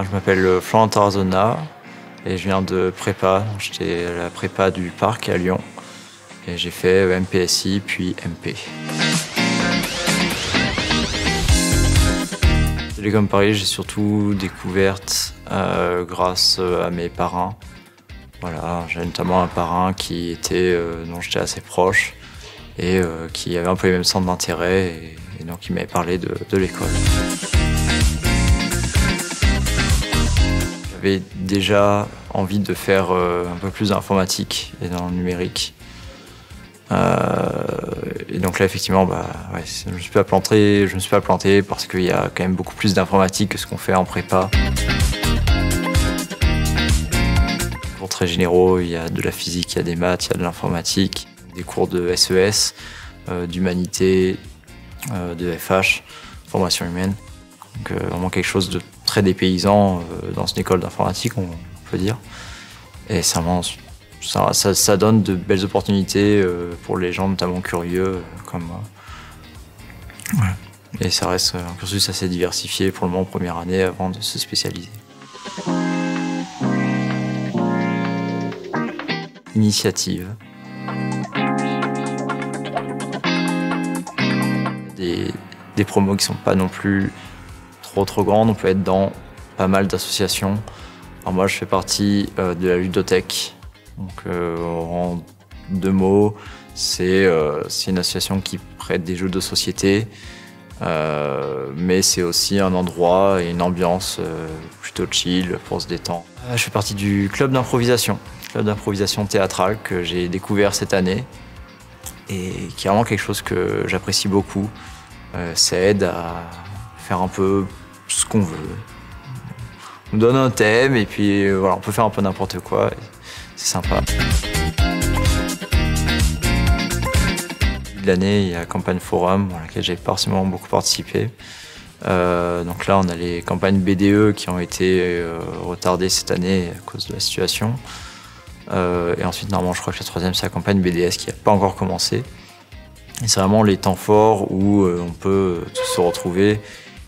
Je m'appelle Florent Tarazona et je viens de prépa. J'étais à la prépa du Parc à Lyon et j'ai fait MPSI puis MP. Télécom Paris, j'ai surtout découverte grâce à mes parrains. Voilà, j'ai notamment un parrain dont j'étais assez proche et qui avait un peu les mêmes centres d'intérêt et donc il m'avait parlé de l'école. J'avais déjà envie de faire un peu plus d'informatique et dans le numérique. Et donc là, effectivement, je ne me suis pas planté parce qu'il y a quand même beaucoup plus d'informatique que ce qu'on fait en prépa. Cours très généraux, il y a de la physique, il y a des maths, il y a de l'informatique, des cours de SES, d'humanité, de FH, formation humaine. Donc vraiment quelque chose de très dépaysant dans une école d'informatique, on peut dire. Et ça donne de belles opportunités pour les gens notamment curieux comme moi. Voilà. Et ça reste un cursus assez diversifié pour le moment en première année avant de se spécialiser. Initiative. Des promos qui sont pas non plus trop grandes, on peut être dans pas mal d'associations. Alors moi je fais partie de la ludothèque. Donc en deux mots, c'est une association qui prête des jeux de société, mais c'est aussi un endroit et une ambiance plutôt chill pour se détendre. Je fais partie du club d'improvisation théâtrale que j'ai découvert cette année et qui est vraiment quelque chose que j'apprécie beaucoup. Ça aide à faire un peu ce qu'on veut. On nous donne un thème et puis voilà, on peut faire un peu n'importe quoi. C'est sympa. L'année, il y a la campagne Forum, à laquelle j'ai forcément beaucoup participé. Donc là, on a les campagnes BDE qui ont été retardées cette année à cause de la situation. Et ensuite, normalement, je crois que la troisième, c'est la campagne BDS qui n'a pas encore commencé. Et c'est vraiment les temps forts où on peut tous se retrouver.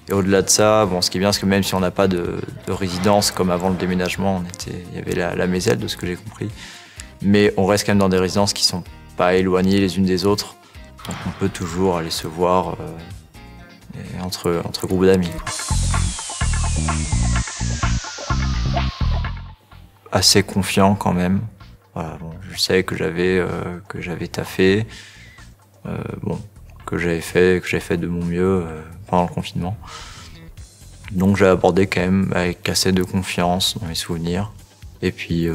Et au-delà de ça, ce qui est bien, c'est que même si on n'a pas de résidence comme avant le déménagement, il y avait la Mézelle, de ce que j'ai compris, mais on reste quand même dans des résidences qui sont pas éloignées les unes des autres, donc on peut toujours aller se voir entre groupes d'amis. Assez confiant quand même. Voilà, je sais que j'avais taffé, que j'avais fait de mon mieux pendant le confinement. Donc j'ai abordé quand même avec assez de confiance dans mes souvenirs. Et puis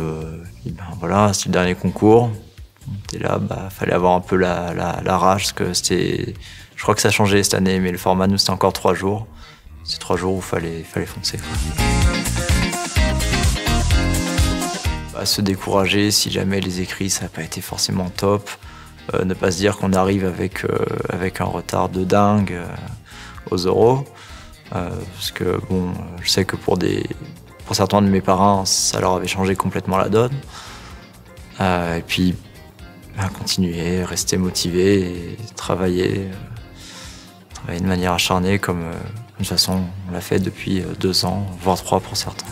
voilà, c'était le dernier concours. Et là, fallait avoir un peu la rage, parce que je crois que ça a changé cette année, mais le format, nous, c'était encore 3 jours. C'est 3 jours où il fallait foncer. Se décourager si jamais les écrits, ça n'a pas été forcément top. Ne pas se dire qu'on arrive avec un retard de dingue aux oraux. Parce que je sais que pour certains de mes parrains, ça leur avait changé complètement la donne. Et puis continuer, rester motivé et travailler de manière acharnée comme de toute façon on l'a fait depuis 2 ans, voire 3 pour certains.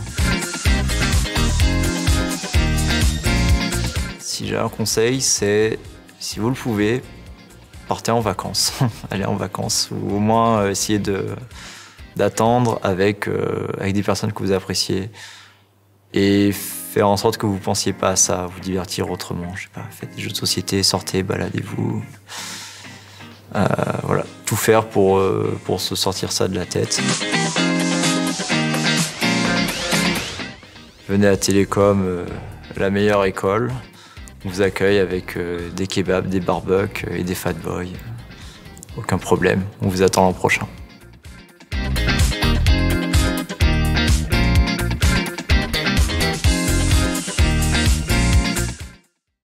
Si j'ai un conseil, c'est si vous le pouvez, partez en vacances. Allez en vacances ou au moins essayez d'attendre avec des personnes que vous appréciez et faire en sorte que vous ne pensiez pas à ça, vous divertir autrement. Je sais pas, faites des jeux de société, sortez, baladez-vous. Voilà, tout faire pour se sortir ça de la tête. Venez à Télécom, la meilleure école. On vous accueille avec des kebabs, des barbecues et des fat boys. Aucun problème, on vous attend l'an prochain.